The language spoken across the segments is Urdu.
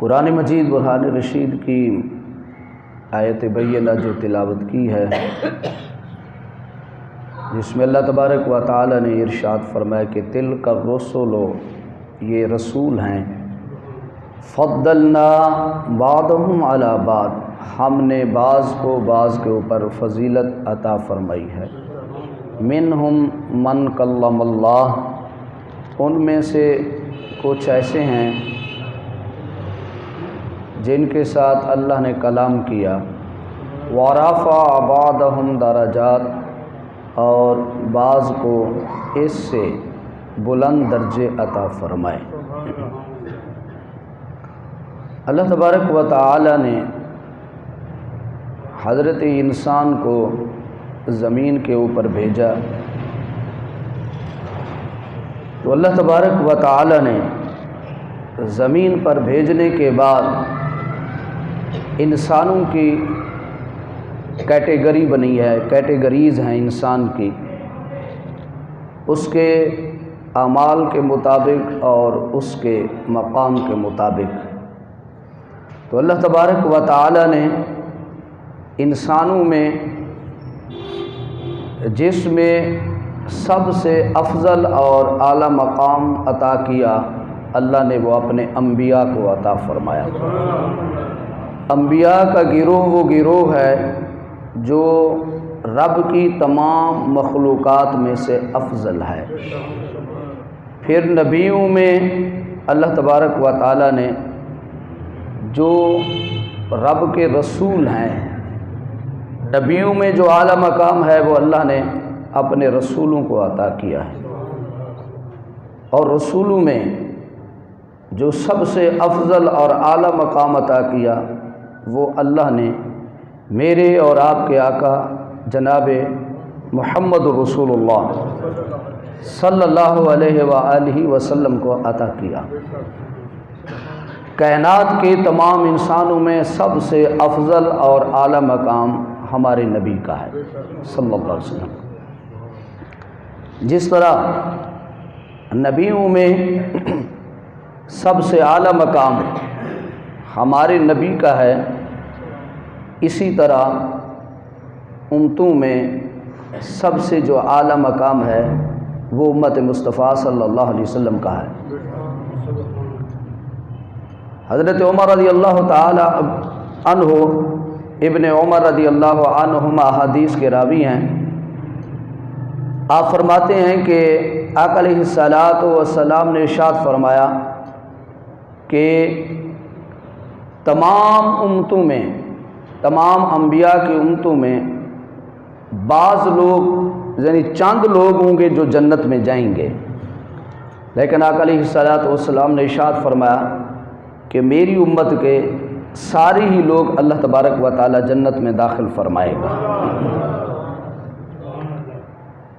قرآن مجید برہان رشید کی آیت بینہ جو تلاوت کی ہے، جس میں اللہ تبارک و تعالی نے ارشاد فرمایا کہ تلک الرسل، یہ رسول ہیں، فضلنا بعضهم علی بعض، ہم نے بعض کو بعض کے اوپر فضیلت عطا فرمائی ہے۔ منہم من کلم اللہ، ان میں سے کچھ ایسے ہیں جن کے ساتھ اللہ نے کلام کیا، ورفع بعضهم درجات، اور بعض کو اس سے بلند درجے عطا فرمائے۔ اللہ تبارک و تعالی نے حضرت انسان کو زمین کے اوپر بھیجا، تو اللہ تبارک و تعالی نے زمین پر بھیجنے کے بعد انسانوں کی کیٹیگری بنی ہے، کیٹیگریز ہیں انسان کی، اس کے اعمال کے مطابق اور اس کے مقام کے مطابق۔ تو اللہ تبارک و تعالی نے انسانوں میں جس میں سب سے افضل اور اعلیٰ مقام عطا کیا، اللہ نے وہ اپنے انبیاء کو عطا فرمایا۔ انبیاء کا گروہ وہ گروہ ہے جو رب کی تمام مخلوقات میں سے افضل ہے۔ پھر نبیوں میں اللہ تبارک و تعالی نے جو رب کے رسول ہیں، نبیوں میں جو اعلیٰ مقام ہے وہ اللہ نے اپنے رسولوں کو عطا کیا ہے، اور رسولوں میں جو سب سے افضل اور اعلیٰ مقام عطا کیا وہ اللہ نے میرے اور آپ کے آقا جناب محمد رسول اللہ صلی اللہ علیہ وآلہ وسلم کو عطا کیا۔ کائنات کے تمام انسانوں میں سب سے افضل اور اعلیٰ مقام ہمارے نبی کا ہے صلی اللہ علیہ وسلم۔ جس طرح نبیوں میں سب سے اعلیٰ مقام ہمارے نبی کا ہے، اسی طرح امتوں میں سب سے جو اعلیٰ مقام ہے وہ امت مصطفیٰ صلی اللہ علیہ وسلم کا ہے۔ حضرت عمر رضی اللہ تعالی عنہ، ابن عمر رضی اللہ عنہما حدیث کے راوی ہیں، آپ فرماتے ہیں کہ آقا علیہ الصلاۃ والسلام نے ارشاد فرمایا کہ تمام امتوں میں، تمام انبیاء کی امتوں میں بعض لوگ یعنی چند لوگ ہوں گے جو جنت میں جائیں گے، لیکن آقا علیہ الصلاۃ والسلام نے ارشاد فرمایا کہ میری امت کے سارے ہی لوگ اللہ تبارک و تعالی جنت میں داخل فرمائے گا،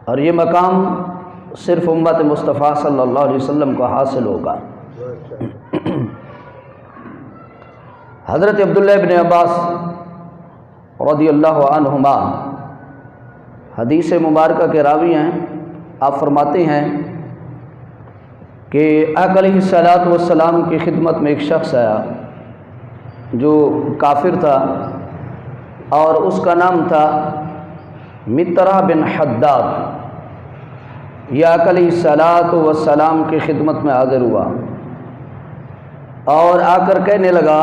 اور یہ مقام صرف امت مصطفیٰ صلی اللہ علیہ وسلم کو حاصل ہوگا۔ حضرت عبداللہ ابن عباس رضی اللہ عنہما حدیث مبارکہ کے راوی ہیں، آپ فرماتے ہیں کہ آقا علیہ الصلاۃ والسلام کی خدمت میں ایک شخص آیا جو کافر تھا، اور اس کا نام تھا مطرح بن حداد۔ یہ آقا علیہ الصلاۃ والسلام کی خدمت میں حاضر ہوا اور آ کر کہنے لگا،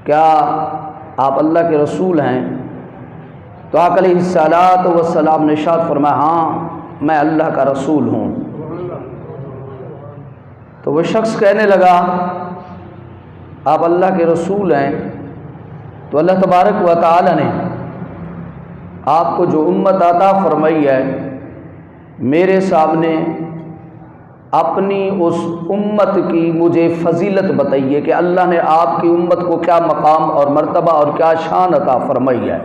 کیا آپ اللہ کے رسول ہیں؟ تو آقا علیہ الصلاۃ والسلام نے ارشاد فرمایا، ہاں میں اللہ کا رسول ہوں۔ تو وہ شخص کہنے لگا، آپ اللہ کے رسول ہیں تو اللہ تبارک و تعالی نے آپ کو جو امت عطا فرمائی ہے، میرے سامنے اپنی اس امت کی مجھے فضیلت بتائیے کہ اللہ نے آپ کی امت کو کیا مقام اور مرتبہ اور کیا شان عطا فرمائی ہے،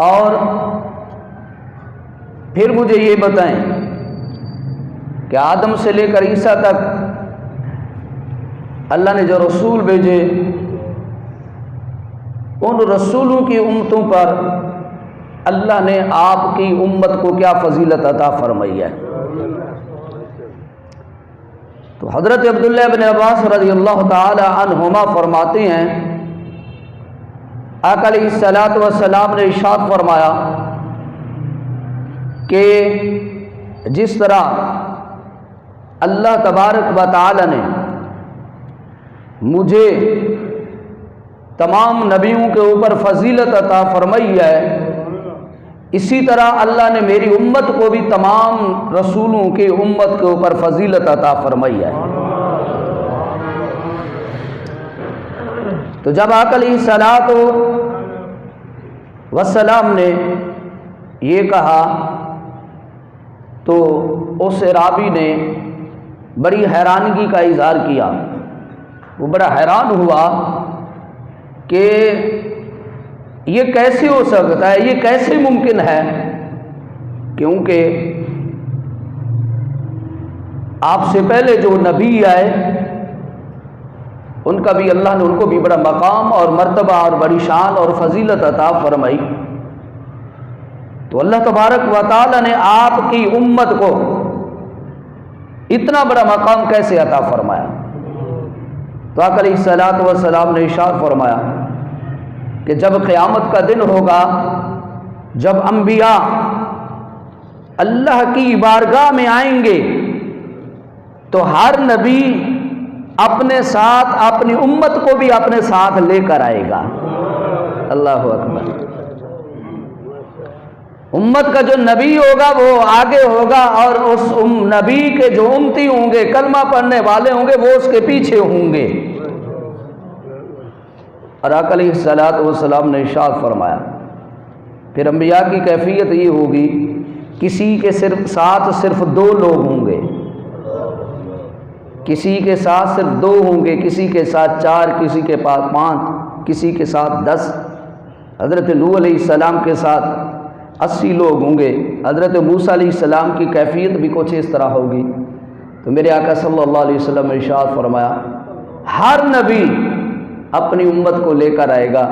اور پھر مجھے یہ بتائیں کہ آدم سے لے کر عیسیٰ تک اللہ نے جو رسول بھیجے، ان رسولوں کی امتوں پر اللہ نے آپ کی امت کو کیا فضیلت عطا فرمائی ہے۔ تو حضرت عبداللہ بن عباس رضی اللہ تعالی عنہما فرماتے ہیں آقا علیہ الصلوۃ والسلام نے ارشاد فرمایا کہ جس طرح اللہ تبارک و تعالی نے مجھے تمام نبیوں کے اوپر فضیلت عطا فرمائی ہے، اسی طرح اللہ نے میری امت کو بھی تمام رسولوں کی امت کے اوپر فضیلت عطا فرمائی ہے۔ تو جب آقا علیہ الصلوۃ والسلام نے یہ کہا تو اس اعرابی نے بڑی حیرانگی کا اظہار کیا، وہ بڑا حیران ہوا کہ یہ کیسے ہو سکتا ہے، یہ کیسے ممکن ہے، کیونکہ آپ سے پہلے جو نبی آئے ان کا بھی اللہ نے ان کو بھی بڑا مقام اور مرتبہ اور بڑی شان اور فضیلت عطا فرمائی، تو اللہ تبارک و تعالی نے آپ کی امت کو اتنا بڑا مقام کیسے عطا فرمایا؟ تو آقا علیہ الصلوۃ والسلام نے ارشاد فرمایا کہ جب قیامت کا دن ہوگا، جب انبیاء اللہ کی بارگاہ میں آئیں گے تو ہر نبی اپنے ساتھ اپنی امت کو بھی اپنے ساتھ لے کر آئے گا۔ اللہ اکبر۔ امت کا جو نبی ہوگا وہ آگے ہوگا اور اس نبی کے جو امتی ہوں گے، کلمہ پڑھنے والے ہوں گے، وہ اس کے پیچھے ہوں گے۔ اور آقا علیہ الصلوۃ والسلام نے ارشاد فرمایا پھر انبیاء کی کیفیت یہ ہوگی، کسی کے ساتھ صرف 2 لوگ ہوں گے، کسی کے ساتھ صرف 2 ہوں گے، کسی کے ساتھ 4، کسی کے پاس 5، کسی کے ساتھ 10۔ حضرت نوح علیہ السلام کے ساتھ 80 لوگ ہوں گے۔ حضرت موسیٰ علیہ السلام کی کیفیت بھی کچھ اس طرح ہوگی۔ تو میرے آقا صلی اللہ علیہ وسلم نے ارشاد فرمایا ہر نبی اپنی امت کو لے کر آئے گا،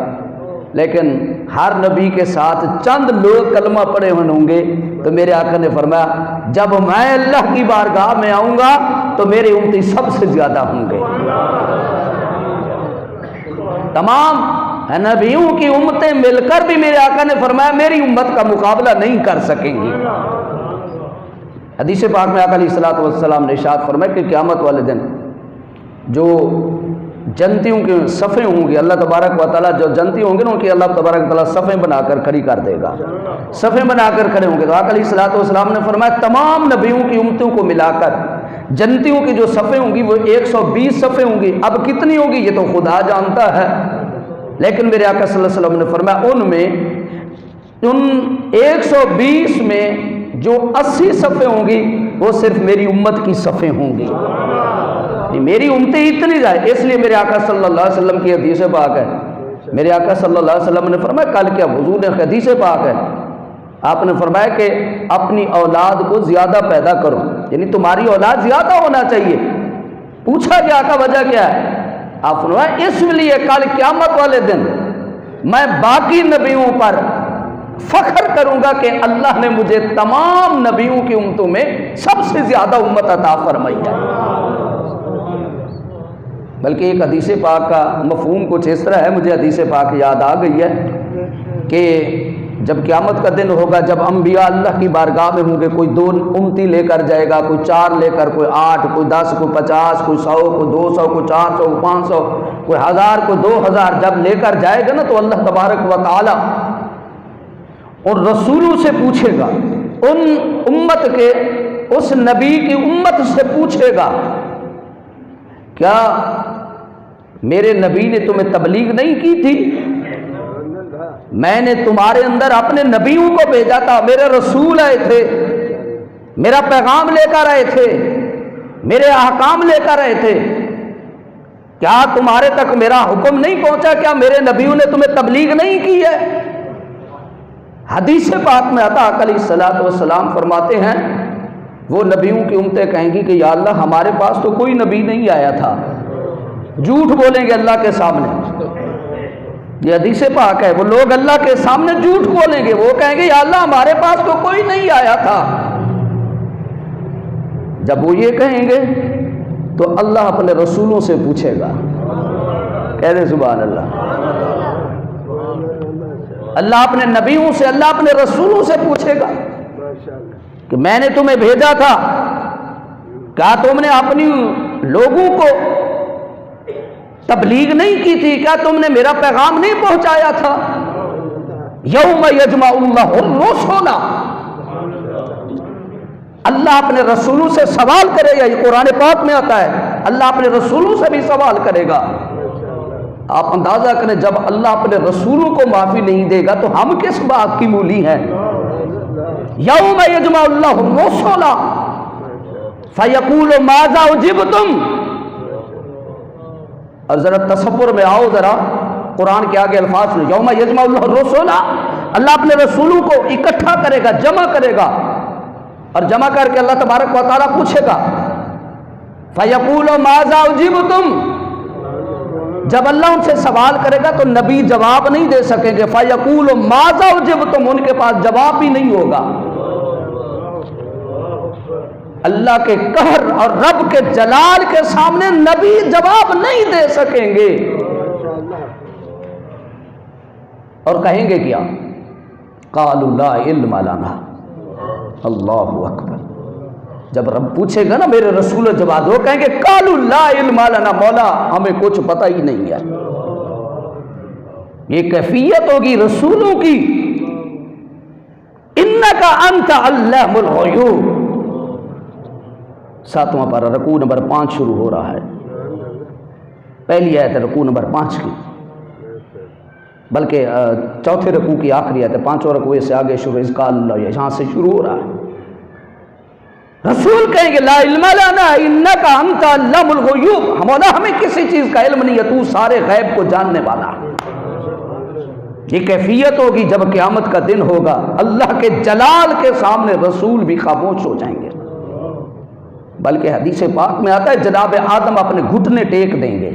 لیکن ہر نبی کے ساتھ چند لوگ کلمہ پڑھے ہوئے ہوں گے۔ تو میرے آقا نے فرمایا جب میں اللہ کی بارگاہ میں آؤں گا تو میرے امتی سب سے زیادہ ہوں گے۔ تمام نبیوں کی امتیں مل کر بھی میرے آقا نے فرمایا میری امت کا مقابلہ نہیں کر سکیں گی۔ حدیث پاک میں آقا علیہ الصلوۃ والسلام نے ارشاد فرمایا کہ قیامت والے دن جو جنتیوں کے صفیں ہوں گی، اللہ تبارک و تعالیٰ جو جنتی ہوں گے نا ان کی اللہ تبارک و تعالیٰ صفیں بنا کر کھڑی کر دے گا، صفیں بنا کر کھڑے ہوں گے۔ تو آقا علیہ الصلوۃ والسلام نے فرمایا تمام نبیوں کی امتوں کو ملا کر جنتیوں کی جو صفیں ہوں گی وہ 120 صفیں ہوں گی۔ اب کتنی ہوں گی یہ تو خدا جانتا ہے، لیکن میرے آقا صلی اللہ علیہ وسلم نے فرمایا ان 120 میں جو 80 صفیں ہوں گی وہ صرف میری امت کی صفیں ہوں گی۔ میری امتیں اتنی جائے، اس لیے میرے آقا صلی اللہ علیہ وسلم کی حدیث پاک ہے، میرے آقا صلی اللہ علیہ وسلم نے فرمایا کل کیا حضور نے حدیث پاک ہے، آپ نے فرمایا کہ اپنی اولاد کو زیادہ پیدا کرو، یعنی تمہاری اولاد زیادہ ہونا چاہیے۔ پوچھا کہ آقا وجہ کیا ہے؟ آپ فرمایا اس لیے کل قیامت والے دن میں باقی نبیوں پر فخر کروں گا کہ اللہ نے مجھے تمام نبیوں کی امتوں میں سب سے زیادہ امت عطا فرمائی ہے۔ بلکہ ایک حدیث پاک کا مفہوم کچھ اس طرح ہے، مجھے حدیث پاک یاد آ گئی ہے کہ جب قیامت کا دن ہوگا، جب انبیاء اللہ کی بارگاہ میں ہوں گے، کوئی 2 امتی لے کر جائے گا، کوئی 4 لے کر، کوئی 8، کوئی 10، کوئی 50، کوئی 100، کوئی 200، کوئی 400، کوئی 500، کوئی 1000، کوئی 2000 جب لے کر جائے گا نا تو اللہ تبارک و تعالی ان رسولوں سے پوچھے گا، ان امت کے اس نبی کی امت سے پوچھے گا کیا میرے نبی نے تمہیں تبلیغ نہیں کی تھی؟ میں نے تمہارے اندر اپنے نبیوں کو بھیجا تھا، میرے رسول آئے تھے، میرا پیغام لے کر آئے تھے، میرے احکام لے کر آئے تھے، کیا تمہارے تک میرا حکم نہیں پہنچا؟ کیا میرے نبیوں نے تمہیں تبلیغ نہیں کی ہے؟ حدیث پاک میں آتا آقا علیہ الصلوۃ والسلام فرماتے ہیں وہ نبیوں کی امتیں کہیں گی کہ یا اللہ ہمارے پاس تو کوئی نبی نہیں آیا تھا، جھوٹ بولیں گے اللہ کے سامنے، یہ حدیث پاک ہے، وہ لوگ اللہ کے سامنے جھوٹ بولیں گے، وہ کہیں گے یا اللہ ہمارے پاس تو کوئی نہیں آیا تھا۔ جب وہ یہ کہیں گے تو اللہ اپنے رسولوں سے پوچھے گا. کہہ دیں سبحان اللہ. اللہ اپنے نبیوں سے، اللہ اپنے رسولوں سے پوچھے گا کہ میں نے تمہیں بھیجا تھا، کیا تم نے اپنی لوگوں کو تبلیغ نہیں کی تھی؟ کیا تم نے میرا پیغام نہیں پہنچایا تھا؟ یوم یجمع اللہ الرسل، اللہ اپنے رسولوں سے سوال کرے گا. یہ قرآن پاک میں آتا ہے، اللہ اپنے رسولوں سے بھی سوال کرے گا. آپ اندازہ کریں جب اللہ اپنے رسولوں کو معافی نہیں دے گا تو ہم کس بات کی مولی ہیں؟ یوم یجمع اللہ الرسل فیقول ماذا اجبتم. اور ذرا تصور میں آؤ، ذرا قرآن کے آگے الفاظ سنو. یوم یجمع اللہ الرسل، اللہ اپنے رسولوں کو اکٹھا کرے گا، جمع کرے گا، اور جمع کر کے اللہ تبارک و تعالیٰ پوچھے گا فیقول ماذا اجبتم. جب اللہ ان سے سوال کرے گا تو نبی جواب نہیں دے سکیں گے. فیقول ماذا اجبتم، ان کے پاس جواب بھی نہیں ہوگا. اللہ کے قہر اور رب کے جلال کے سامنے نبی جواب نہیں دے سکیں گے. اور کہیں گے کیا؟ قالوا لا علم لنا. اللہ اکبر. جب رب پوچھے گا نا میرے رسول جواب دو، کہیں گے قالوا لا علم لنا، مولا ہمیں کچھ پتہ ہی نہیں ہے. یہ کیفیت ہوگی رسولوں کی. انک انت علام الغیوب. 7واں پارہ رکوع نمبر 5 شروع ہو رہا ہے. پہلی آیت ہے رکوع نمبر 5 کی، بلکہ چوتھے رکوع کی آخری آیت ہے. 5واں رکوع سے آگے شروع، اس کا اللہ یہاں سے شروع ہو رہا ہے. رسول کہیں گے لا علم لنا انک انت علام الغیوب، مولا ہمیں کسی چیز کا علم نہیں ہے، تو سارے غیب کو جاننے والا. یہ کیفیت ہوگی جب قیامت کا دن ہوگا. اللہ کے جلال کے سامنے رسول بھی خاموش ہو جائیں گے. بلکہ حدیث پاک میں آتا ہے جناب آدم اپنے گھٹنے ٹیک دیں گے.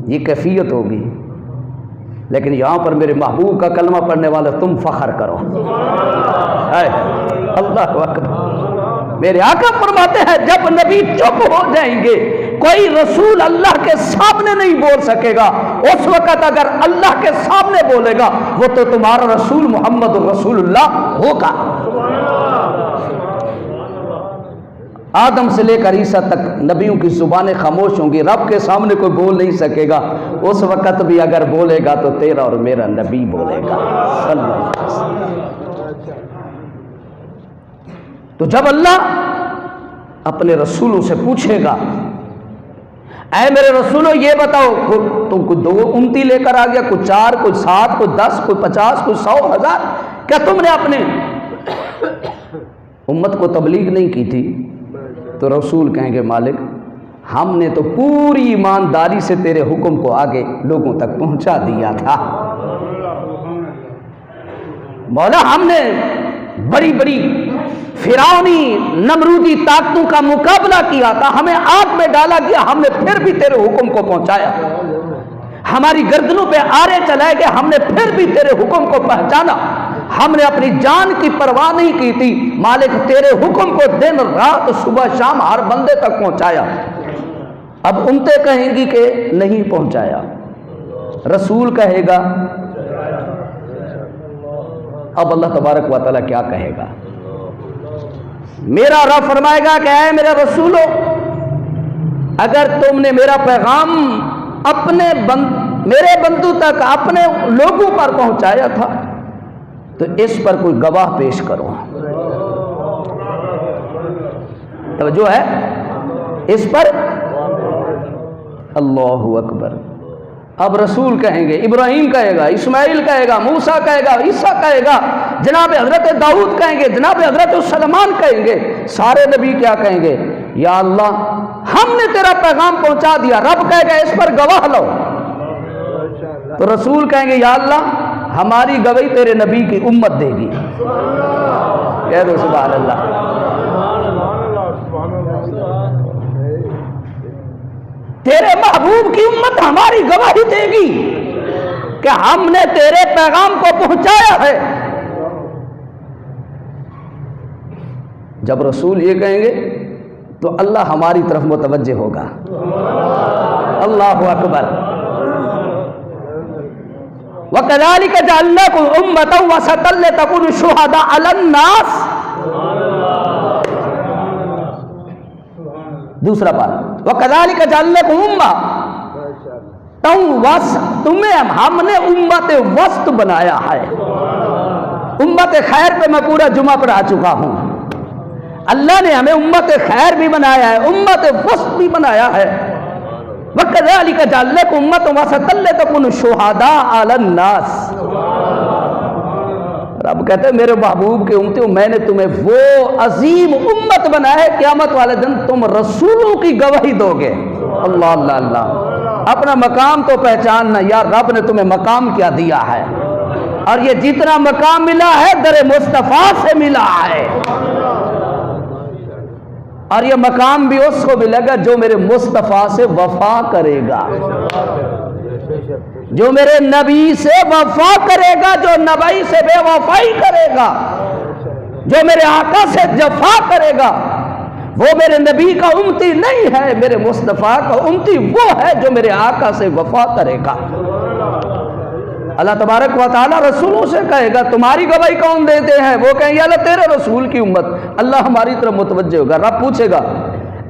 یہ کیفیت ہوگی. لیکن یہاں پر میرے محبوب کا کلمہ پڑھنے والے تم فخر کرو. اللہ اکبر. میرے آقا فرماتے ہیں جب نبی چپ ہو جائیں گے، کوئی رسول اللہ کے سامنے نہیں بول سکے گا. اس وقت اگر اللہ کے سامنے بولے گا وہ تو تمہارا رسول محمد رسول اللہ ہوگا. آدم سے لے کر عیسیٰ تک نبیوں کی زبانیں خاموش ہوں گی. رب کے سامنے کوئی بول نہیں سکے گا. اس وقت بھی اگر بولے گا تو تیرا اور میرا نبی بولے گا صلی اللہ علیہ وسلم. تو جب اللہ اپنے رسولوں سے پوچھے گا اے میرے رسولوں یہ بتاؤ، تم کوئی 2 امتی لے کر آ گیا، کوئی 4، کوئی 7، کوئی 10، کوئی 50، کوئی 100، 1000، کیا تم نے اپنے امت کو تبلیغ نہیں کی تھی؟ تو رسول کہیں گے مالک ہم نے تو پوری ایمانداری سے تیرے حکم کو آگے لوگوں تک پہنچا دیا تھا. مولا ہم نے بڑی بڑی فرعونی نمرودی طاقتوں کا مقابلہ کیا تھا، ہمیں آگ میں ڈالا گیا، ہم نے پھر بھی تیرے حکم کو پہنچایا. ہماری گردنوں پہ آرے چلائے گئے، ہم نے پھر بھی تیرے حکم کو پہچانا. ہم نے اپنی جان کی پرواہ نہیں کی تھی. مالک تیرے حکم کو دن رات صبح شام ہر بندے تک پہنچایا. اب امتیں کہیں گی کہ نہیں پہنچایا. رسول کہے گا. اب اللہ تبارک و تعالیٰ کیا کہے گا؟ میرا رب فرمائے گا کہ اے میرے رسولو، اگر تم نے میرا پیغام میرے بندوں تک اپنے لوگوں پر پہنچایا تھا تو اس پر کوئی گواہ پیش کرو. توجہ ہے اس پر. اللہ اکبر. اب رسول کہیں گے، ابراہیم کہے گا، اسماعیل کہے گا، موسیٰ کہے گا، عیسیٰ کہے گا، جناب حضرت داؤد کہیں گے، جناب حضرت سلیمان کہیں گے. سارے نبی کیا کہیں گے؟ یا اللہ ہم نے تیرا پیغام پہنچا دیا. رب کہے گا اس پر گواہ لو. تو رسول کہیں گے یا اللہ ہماری گواہی تیرے نبی کی امت دے گی. کہہ دو سبحان اللہ. تیرے محبوب کی امت ہماری گواہی دے گی کہ ہم نے تیرے پیغام کو پہنچایا ہے. جب رسول یہ کہیں گے تو اللہ ہماری طرف متوجہ ہوگا۔ اللہ اکبر۔ وَكَذَلِكَ جَعَلْنَاكُمْ أُمَّةً وَسَطًا لِتَكُونُوا شُهَدَاءَ عَلَى النَّاسِ۔ دوسرا بات، وَكَذَلِكَ جَعَلْنَاكُمْ أُمَّةً، تمہیں ہم نے امت وسط بنایا ہے۔ امت خیر پہ میں پورا جمعہ پڑھا چکا ہوں۔ اللہ نے ہمیں امت خیر بھی بنایا ہے، امت وسط بھی بنایا ہے۔ وَكَذَلِكَ جَعَلْنَاكُمْ أُمَّةً وَسَطًا لِتَكُونُوا شُهَدَاءَ عَلَى النَّاسِ۔ رب کہتے ہیں میرے محبوب کے امتیوں، میں نے تمہیں وہ عظیم امت بنایا ہے، قیامت والے دن تم رسولوں کی گواہی دو گے۔ اللہ اللہ اللہ۔ اپنا مقام تو پہچاننا، یار رب نے تمہیں مقام کیا دیا ہے، اور یہ جتنا مقام ملا ہے در مصطفیٰ سے ملا ہے، اور یہ مقام بھی اس کو ملے گا جو میرے مصطفیٰ سے وفا کرے گا، جو میرے نبی سے وفا کرے گا، جو نبی سے بے وفائی کرے گا، جو میرے آقا سے جفا کرے گا، وہ میرے نبی کا امتی نہیں ہے، میرے مصطفیٰ کا امتی وہ ہے جو میرے آقا سے وفا کرے گا۔ اللہ تبارک و تعالی رسولوں سے کہے گا تمہاری گواہی کون دیتے ہیں؟ وہ کہیں گے اللہ تیرے رسول کی امت۔ اللہ ہماری طرف متوجہ ہوگا، رب پوچھے گا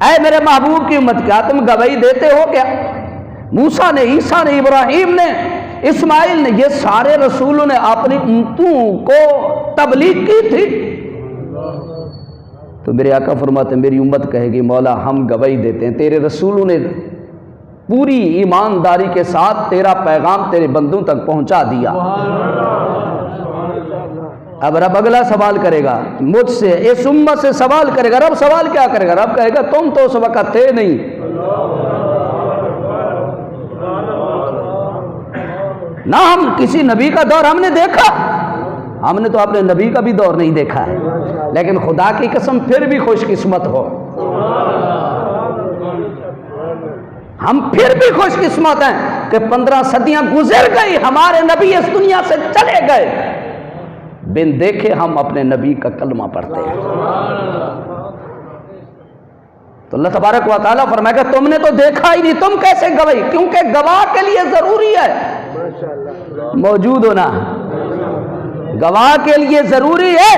اے میرے محبوب کی امت، کیا تم گواہی دیتے ہو؟ کیا موسیٰ نے، عیسیٰ نے، ابراہیم نے، اسماعیل نے، یہ سارے رسولوں نے اپنی امتوں کو تبلیغ کی تھی؟ تو میرے آقا فرماتے ہیں میری امت کہے گی مولا ہم گواہی دیتے ہیں تیرے رسولوں نے پوری ایمانداری کے ساتھ تیرا پیغام تیرے بندوں تک پہنچا دیا۔ اب رب اگلا سوال کرے گا مجھ سے، اس امت سے سوال کرے گا۔ رب سوال کیا کرے گا؟ رب کہے گا تم تو اس وقت تھے نہیں، نہ ہم کسی نبی کا دور ہم نے دیکھا، ہم نے تو اپنے نبی کا بھی دور نہیں دیکھا ہے، لیکن خدا کی قسم پھر بھی خوش قسمت ہو، ہم پھر بھی خوش قسمت ہیں کہ 15 صدیاں گزر گئی، ہمارے نبی اس دنیا سے چلے گئے، بن دیکھے ہم اپنے نبی کا کلمہ پڑھتے ہیں۔ تو اللہ تبارک و تعالیٰ فرمائے گا تم نے تو دیکھا ہی نہیں، تم کیسے گواہی؟ کیونکہ گواہ کے لیے ضروری ہے موجود ہونا، گواہ کے لیے ضروری ہے،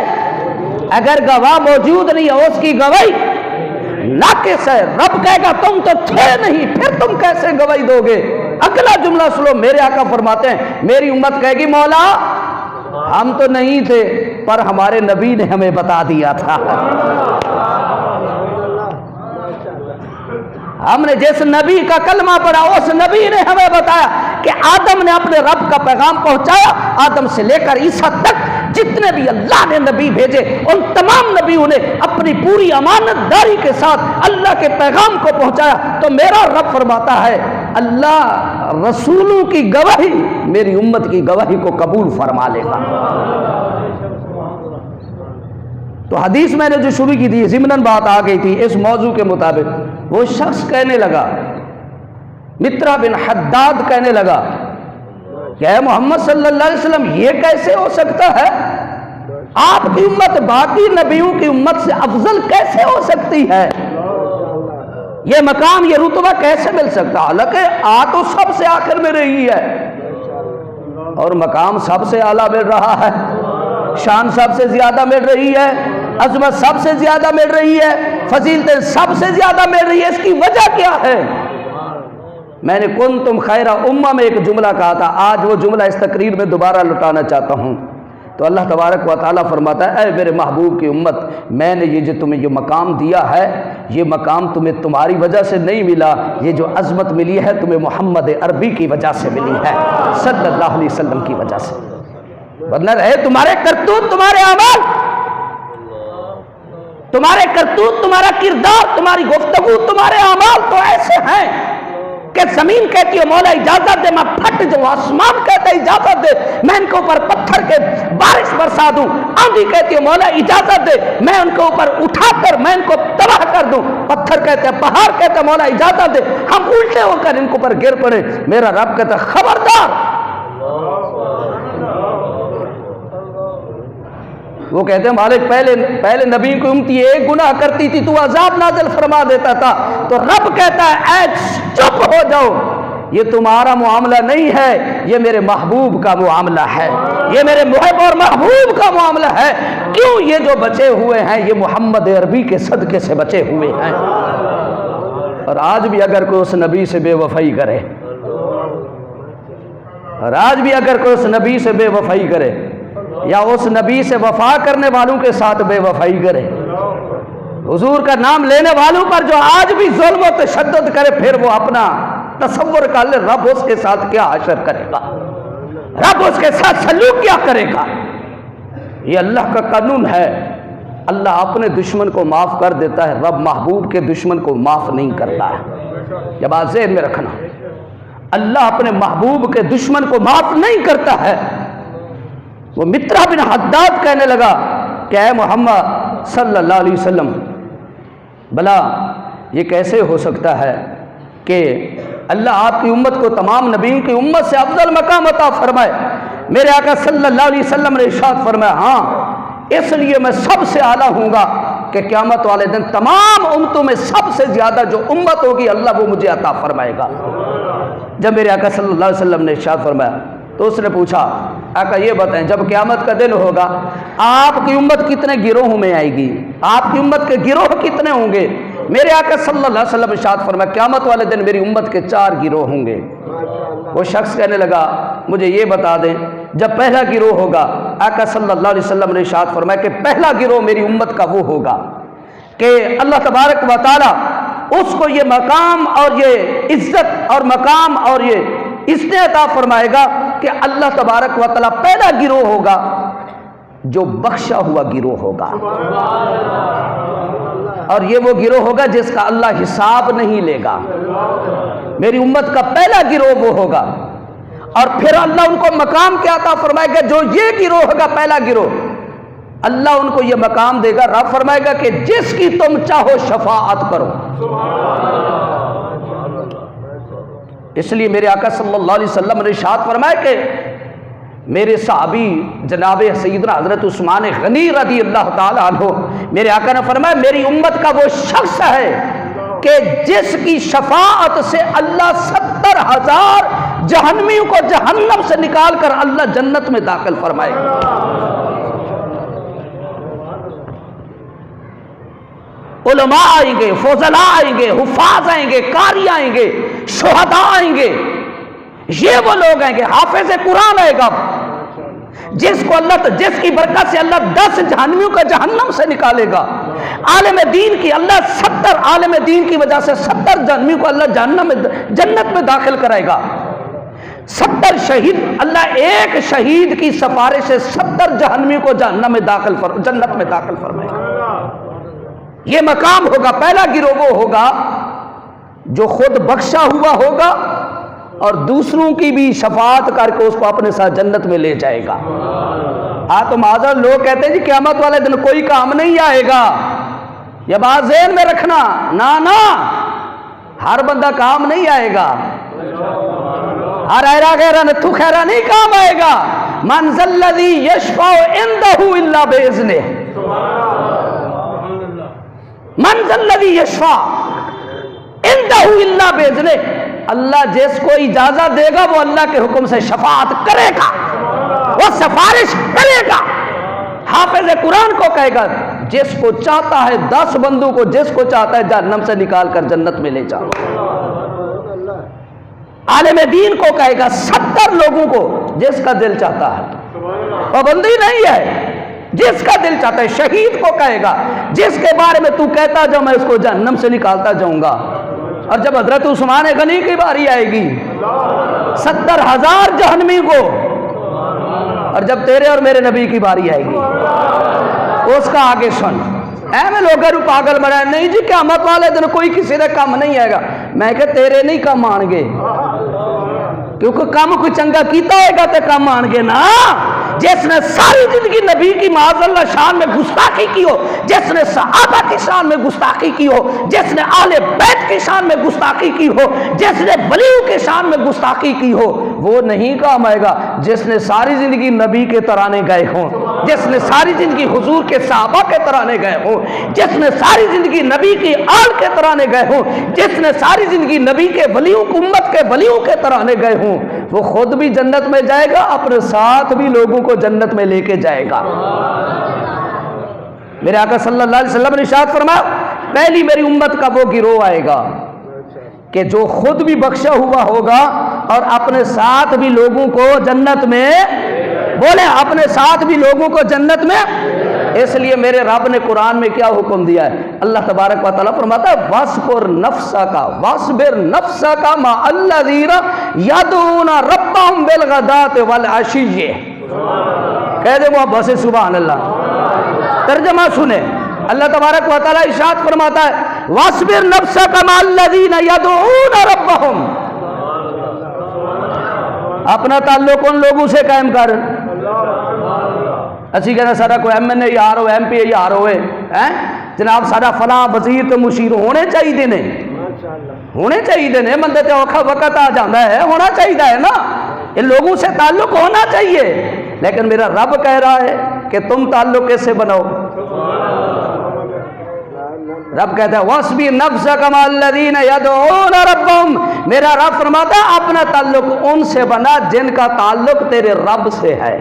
اگر گواہ موجود نہیں ہے اس کی گواہی ناقص ہے۔ رب کہے گا تم تو تھے نہیں، پھر تم کیسے گواہی دو گے؟ اگلا جملہ سنو، میرے آقا فرماتے ہیں میری امت کہے گی مولا ہم تو نہیں تھے پر ہمارے نبی نے ہمیں بتا دیا تھا، ہم نے جس نبی کا کلمہ پڑھا اس نبی نے ہمیں بتایا کہ آدم نے اپنے رب کا پیغام پہنچایا، آدم سے لے کر عیسیٰ تک جتنے بھی اللہ نے نبی بھیجے ان تمام نبیوں نے اپنی پوری امانت داری کے ساتھ اللہ کے پیغام کو پہنچایا۔ تو میرا رب فرماتا ہے اللہ رسولوں کی گواہی میری امت کی گواہی کو قبول فرما لے گا۔ تو حدیث میں نے جو شروع کی تھی ضمناً بات آ گئی تھی اس موضوع کے مطابق، وہ شخص کہنے لگا، مطرح بن حداد کہنے لگا کہ اے محمد صلی اللہ علیہ وسلم یہ کیسے ہو سکتا ہے؟ آپ کی امت باقی نبیوں کی امت سے افضل کیسے ہو سکتی ہے؟ یہ مقام یہ رتبہ کیسے مل سکتا؟ حالانکہ تو سب سے آخر میں رہی ہے اور مقام سب سے اعلیٰ مل رہا ہے، شان سب سے زیادہ مل رہی ہے، عظمت سب سے زیادہ مل رہی ہے، فضیلتیں سب سے زیادہ مل رہی ہے، اس کی وجہ کیا ہے؟ میں نے کنتم خیر امہ میں ایک جملہ کہا تھا، آج وہ جملہ اس تقریر میں دوبارہ لٹانا چاہتا ہوں۔ تو اللہ تبارک و تعالیٰ فرماتا ہے اے میرے محبوب کی امت، میں نے یہ جو تمہیں یہ مقام دیا ہے یہ مقام تمہیں تمہاری وجہ سے نہیں ملا، یہ جو عظمت ملی ہے تمہیں محمد عربی کی وجہ سے ملی ہے، صلی اللہ علیہ وسلم کی وجہ سے، ورنہ رہے تمہارے کرتوت، تمہارے اعمال، تمہارے کرتوت، تمہارا کردار، تمہاری گفتگو، تمہارے اعمال تو ایسے ہیں کہ زمین کہتی ہے مولا اجازت دے میں پھٹ جاؤں، آسمان کہتا ہے اجازت دے میں ان کے اوپر پتھر کے بارش برسا دوں، آندھی کہتی ہے مولا اجازت دے میں ان کے اوپر اٹھا کر میں ان کو تباہ کر دوں، پتھر کہتے ہیں، پہاڑ کہتے ہیں مولا اجازت دے ہم الٹے ہو کر ان کے اوپر گر پڑے۔ میرا رب کہتا ہے خبردار، وہ کہتے ہیں مالک پہلے نبی کی امتی ایک گناہ کرتی تھی تو عذاب نازل فرما دیتا تھا، تو رب کہتا ہے اے چپ ہو جاؤ، یہ تمہارا معاملہ نہیں ہے، یہ میرے محبوب کا معاملہ ہے، یہ میرے محب اور محبوب کا معاملہ ہے۔ کیوں؟ یہ جو بچے ہوئے ہیں یہ محمد عربی کے صدقے سے بچے ہوئے ہیں۔ اور آج بھی اگر کوئی اس نبی سے بے وفائی کرے، اور آج بھی اگر کوئی اس نبی سے بے وفائی کرے یا اس نبی سے وفا کرنے والوں کے ساتھ بے وفائی کرے، حضور کا نام لینے والوں پر جو آج بھی ظلم و تشدد کرے، پھر وہ اپنا تصور کر لے رب اس کے ساتھ کیا حشر کرے گا، رب اس کے ساتھ سلوک کیا کرے گا۔ یہ اللہ کا قانون ہے، اللہ اپنے دشمن کو معاف کر دیتا ہے، رب محبوب کے دشمن کو معاف نہیں کرتا ہے۔ یہ بات ذہن میں رکھنا، اللہ اپنے محبوب کے دشمن کو معاف نہیں کرتا ہے۔ وہ مترا بن حداد کہنے لگا کہ اے محمد صلی اللہ علیہ وسلم، بلا یہ کیسے ہو سکتا ہے کہ اللہ آپ کی امت کو تمام نبیوں کی امت سے افضل مقام عطا فرمائے؟ میرے آقا صلی اللہ علیہ وسلم نے ارشاد فرمایا ہاں اس لیے میں سب سے اعلیٰ ہوں گا کہ قیامت والے دن تمام امتوں میں سب سے زیادہ جو امت ہوگی اللہ وہ مجھے عطا فرمائے گا۔ جب میرے آقا صلی اللہ علیہ وسلم نے ارشاد فرمایا تو اس نے پوچھا آقا یہ بتائیں جب قیامت کا دن ہوگا آپ کی امت کتنے گروہوں میں آئے گی؟ آپ کی امت کے گروہ کتنے ہوں گے؟ میرے آقا صلی اللہ علیہ وسلم ارشاد فرمایا قیامت والے دن میری امت کے 4 گروہ ہوں گے۔ وہ شخص کہنے لگا مجھے یہ بتا دیں جب پہلا گروہ ہوگا، آقا صلی اللہ علیہ وسلم نے ارشاد فرمایا کہ پہلا گروہ میری امت کا وہ ہوگا کہ اللہ تبارک و تعالی اس کو یہ مقام اور یہ عزت اور مقام اور یہ اس نے عطا فرمائے گا کہ اللہ تبارک و تعالی پہلا گروہ ہوگا جو بخشا ہوا گروہ ہوگا، اور یہ وہ گروہ ہوگا جس کا اللہ حساب نہیں لے گا۔ میری امت کا پہلا گروہ وہ ہوگا، اور پھر اللہ ان کو مقام کیا عطا فرمائے گا؟ جو یہ گروہ ہوگا پہلا گروہ، اللہ ان کو یہ مقام دے گا، رب فرمائے گا کہ جس کی تم چاہو شفاعت کرو۔ اس لیے میرے آقا صلی اللہ علیہ وسلم نے ارشاد فرمایا کہ میرے صحابی جناب سیدنا حضرت عثمان غنی رضی اللہ تعالی عنہ، میرے آقا نے فرمایا میری امت کا وہ شخص ہے کہ جس کی شفاعت سے اللہ 70,000 جہنمیوں کو جہنم سے نکال کر اللہ جنت میں داخل فرمائے گا۔ علماء آئیں گے، فضلاء آئیں گے، حفاظ آئیں گے، قاری آئیں گے، شہداء آئیں گے، یہ وہ لوگ آئیں گے، حافظ قرآن آئے گا جس کی برکت سے اللہ 10 جہنمیوں کا جہنم سے نکالے گا۔ عالم دین کی اللہ 70 عالم دین کی وجہ سے 70 جہنمیوں کو اللہ جنت میں داخل کرائے گا۔ 70 شہید، اللہ ایک شہید کی سفارش سے 70 جہنمیوں کو جنت میں داخل فرمائے گا۔ یہ مقام ہوگا، پہلا گروہ وہ ہوگا جو خود بخشا ہوا ہوگا اور دوسروں کی بھی شفاعت کر کے اس کو اپنے ساتھ جنت میں لے جائے گا۔ تو معذر لوگ کہتے ہیں جی قیامت والے دن کوئی کام نہیں آئے گا، یہ بات ذہن میں رکھنا، نا ہر بندہ کام نہیں آئے گا، ہر ایرا غیرہ نتھو خیرہ نہیں کام آئے گا۔ من ذا الذی یشفع عندہ الا باذنہ، من ذا الذی یشفع عندہ الا باذنہ، اللہ جس کو اجازت دے گا وہ اللہ کے حکم سے شفاعت کرے گا، وہ سفارش کرے گا۔ حافظ قرآن کو کہے گا جس کو چاہتا ہے 10 بندوں کو جس کو چاہتا ہے جہنم سے نکال کر جنت میں لے جاؤ۔ عالم دین کو کہے گا 70 لوگوں کو جس کا دل چاہتا ہے، پابندی نہیں ہے، جس کا دل چاہتا ہے۔ شہید کو کہے گا جس کے بارے میں تو کہتا جاؤ میں اس کو جہنم سے نکالتا جاؤں گا۔ اور جب حضرت عثمان غنی کی باری آئے گی 70,000 جہنمی کو، اور جب تیرے اور میرے نبی کی باری آئے گی اس کا آگے سن۔ میں لوگ پاگل بنائے نہیں جی قیامت والے دن کوئی کسی نے کم نہیں آئے گا، میں کہ تیرے نہیں کم آن گے، کیونکہ کم کوئی چنگا کیتا ہوئے گا تے کم آن گے نا۔ جس نے ساری زندگی نبی کی معاذ اللہ شان میں گستاخی کی ہو، جس نے صحابہ کی شان میں گستاخی کی ہو، جس نے اہل بیت کی شان میں گستاخی کی ہو، جس نے ولیوں کی شان میں گستاخی کی ہو، وہ نہیں کام آئے گا جس نے ساری زندگی نبی کے ترانے گائے ہوں۔ جس نے ساری زندگی حضور کے صحابہ کے ترانے گئے ہوں، جس نے ساری زندگی نبی کی آل کے ترانے گئے ہوں، جس نے ساری زندگی نبی کے ولیوں، امت کے ولیوں کے ترانے گئے ہوں، وہ خود بھی جنت میں جائے گا، اپنے ساتھ بھی لوگوں کو جنت میں لے کے جائے گا۔ میرے آقا صلی اللہ علیہ وسلم نے ارشاد فرمایا پہلی میری امت کا وہ گروہ آئے گا کہ جو خود بھی بخشا ہوا ہوگا اور اپنے ساتھ بھی لوگوں کو جنت میں، بولے اپنے ساتھ بھی لوگوں کو جنت میں۔ اس لیے میرے رب نے قرآن میں کیا حکم دیا ہے؟ اللہ تبارک و تعالیٰ فرماتا ہے وَاصْبِرْ نَفْسَكَ وَاصْبِرْ نَفْسَكَ مَعَ الَّذِينَ يَدْعُونَ رَبَّهُمْ بِالْغَدَاةِ وَالْعَشِيِّ۔ کہہ دے وہ بس سبحان اللہ۔ ترجمہ سنیں، اللہ تبارک و تعالیٰ ارشاد فرماتا ہے وَاصْبِرْ نَفْسَكَ مَعَ الَّذِينَ يَدْعُونَ رَبَّهُمْ، اپنا تعلق ان لوگوں سے قائم کر۔ اسی کہنا سارا کوئی ایم این اے یار ہو، ایم پی اے یار ہوئے جناب، سارا فلاں وزیر تو مشیر ہونے چاہیے نے، ہونے چاہیے نے، بندے تے اوکھا وقت آ جاتا ہے، ہونا چاہیے ہے نا، ان لوگوں سے تعلق ہونا چاہیے۔ لیکن میرا رب کہہ رہا ہے کہ تم تعلق کیسے بناؤ؟ رب کہتا ہے وَاصْبِرْ نَفْسَكَ مَعَ الَّذِينَ يَدْعُونَ رَبَّهُمْ، میرا رب فرماتا ہے اپنا تعلق ان سے بنا جن کا تعلق تیرے رب سے ہے،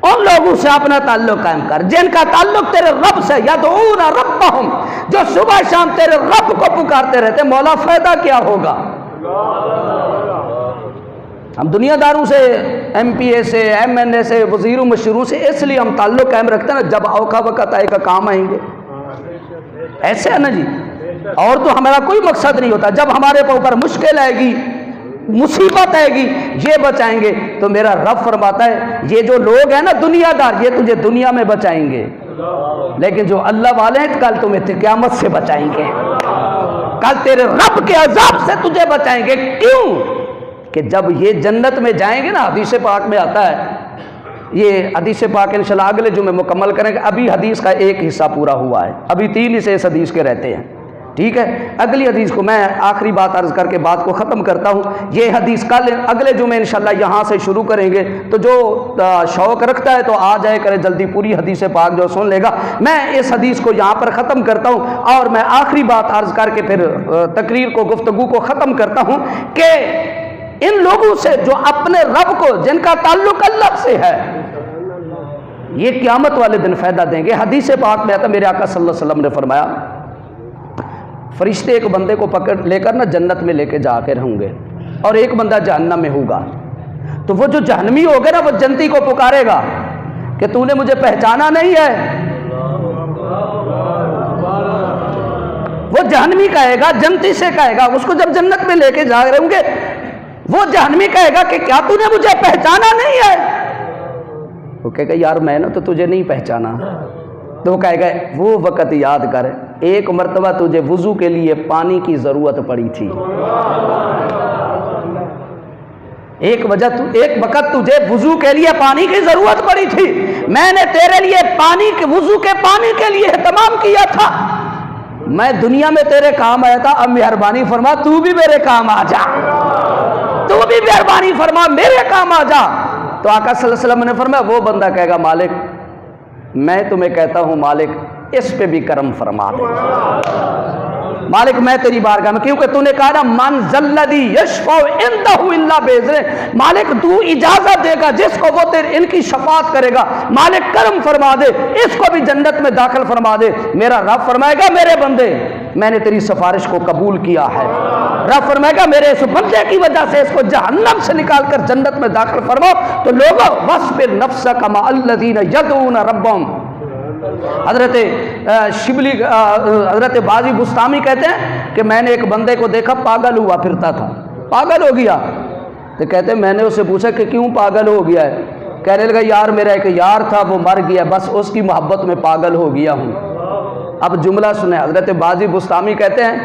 ان لوگوں سے اپنا تعلق قائم کر جن کا تعلق تیرے رب سے، یدعون ربہم، جو صبح شام تیرے رب کو پکارتے رہتے۔ مولا فائدہ کیا ہوگا؟ ہم دنیا داروں سے، ایم پی اے سے، ایم این اے سے، وزیروں مشیروں سے اس لیے ہم تعلق قائم رکھتے ہیں نا جب اوقا وقت آئے گا کام آئیں گے، ایسے ہے نا جی، اور تو ہمارا کوئی مقصد نہیں ہوتا۔ جب ہمارے اوپر مشکل آئے گی، مصیبت آئے گی، یہ بچائیں گے، تو میرا رب فرماتا ہے یہ جو لوگ ہیں نا دنیا دار، یہ تجھے دنیا میں بچائیں گے، لیکن جو اللہ والے ہیں کل تمہیں قیامت سے بچائیں گے، کل تیرے رب کے عذاب سے تجھے بچائیں گے۔ کیوں کہ جب یہ جنت میں جائیں گے نا، حدیث پاک میں آتا ہے، یہ حدیث پاک انشاءاللہ اگلے جمعے مکمل کریں گے، ابھی حدیث کا ایک حصہ پورا ہوا ہے، ابھی 3 حصے اس حدیث کے رہتے ہیں، ٹھیک ہے۔ اگلی حدیث کو میں آخری بات عرض کر کے بات کو ختم کرتا ہوں۔ یہ حدیث کل اگلے جمعے انشاءاللہ یہاں سے شروع کریں گے، تو جو شوق رکھتا ہے تو آ جائے کرے جلدی، پوری حدیث پاک جو سن لے گا۔ میں اس حدیث کو یہاں پر ختم کرتا ہوں اور میں آخری بات عرض کر کے پھر تقریر کو، گفتگو کو ختم کرتا ہوں کہ ان لوگوں سے جو اپنے رب کو، جن کا تعلق اللہ سے ہے، یہ قیامت والے دن فائدہ دیں گے۔ حدیث پاک میں آتا میرے آقا صلی اللہ علیہ وسلم نے فرمایا فرشتے ایک بندے کو پکڑ لے کر نا جنت میں لے کے جا کے رہوں گے، اور ایک بندہ جہنم میں ہوگا، تو وہ جو جہنمی ہوگا نا وہ جنتی کو پکارے گا کہ تو نے مجھے پہچانا نہیں ہے۔ وہ جہنمی کہے گا، جنتی سے کہے گا، اس کو جب جنت میں لے کے جا رہے ہوں گے، وہ جہنمی کہے گا کہ کیا تو نے مجھے پہچانا نہیں ہے؟ وہ کہے گا یار میں نے تو تجھے نہیں پہچانا۔ تو وہ کہے گا وہ وقت یاد کر، ایک مرتبہ تجھے وضو کے لیے پانی کی ضرورت پڑی تھی، ایک وقت تجھے وضو کے لیے پانی کی ضرورت پڑی تھی، میں نے تیرے لیے پانی کے، وضو کے پانی کے لیے اہتمام کیا تھا، میں دنیا میں تیرے کام آیا تھا، اب مہربانی فرما تو بھی میرے کام آ جا، تو بھی مہربانی فرما میرے کام آ جا۔ تو آقا صلی اللہ علیہ وسلم نے فرمایا وہ بندہ کہے گا مالک میں تمہیں کہتا ہوں مالک اس پہ بھی کرم فرما دے، مالک میں تیری بارگاہ میں، کیونکہ تو نے کہا نا من ذلذی یشفع عندہ الا باذنہ، مالک تو اجازت دے گا جس کو وہ تیرے ان کی شفاعت کرے گا، مالک کرم فرما دے، اس کو بھی جنت میں داخل فرما دے۔ میرا رب فرمائے گا میرے بندے میں نے تیری سفارش کو قبول کیا ہے، رب فرمائے گا میرے اس بندے کی وجہ سے اس کو جہنم سے نکال کر جنت میں داخل فرماؤ۔ تو لوگوں وَاصْبِرْ نَفْسَكَ مَعَ الَّذِينَ يَدْعُونَ رَبَّهُمْ، حضرت شبلی حضرت بازی بستامی کہتے ہیں کہ میں نے ایک بندے کو دیکھا پاگل ہوا پھرتا تھا، پاگل ہو گیا، تو کہتے ہیں میں نے اسے پوچھا کہ کیوں پاگل ہو گیا ہے؟ کہنے لگا یار میرا ایک یار تھا وہ مر گیا، بس اس کی محبت میں پاگل ہو گیا ہوں۔ اب جملہ سنیں، حضرت بازی بستامی کہتے ہیں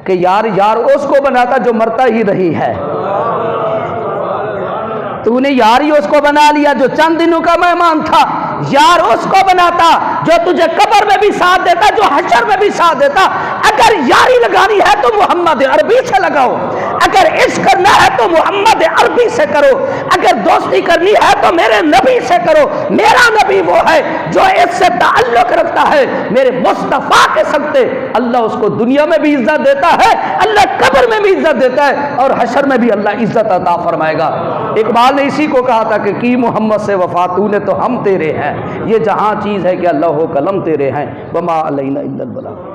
کہ یار اس کو بناتا جو مرتا ہی نہیں ہے، تو نے یار ہی اس کو بنا لیا جو چند دنوں کا مہمان تھا، یار اس کو بناتا جو تجھے قبر میں بھی ساتھ دیتا، جو حشر میں بھی ساتھ دیتا۔ اگر یاری لگانی ہے تو محمد عربی سے لگاؤ، اگر عشق کرنا ہے تو محمد عربی سے کرو، اگر دوستی کرنی ہے تو میرے نبی سے کرو۔ میرا نبی وہ ہے جو اس سے تعلق رکھتا ہے میرے مصطفیٰ کے صدقے۔ اللہ اس کو دنیا میں بھی عزت دیتا ہے، اللہ قبر میں بھی عزت دیتا ہے، اور حشر میں بھی اللہ عزت عطا فرمائے گا۔ اقبال نے اسی کو کہا تھا کہ کی محمد سے وفا تو نے تو ہم تیرے ہیں، یہ جہاں چیز ہے کہ اللہ و قلم تیرے ہیں، وما علینا الا البلاغ۔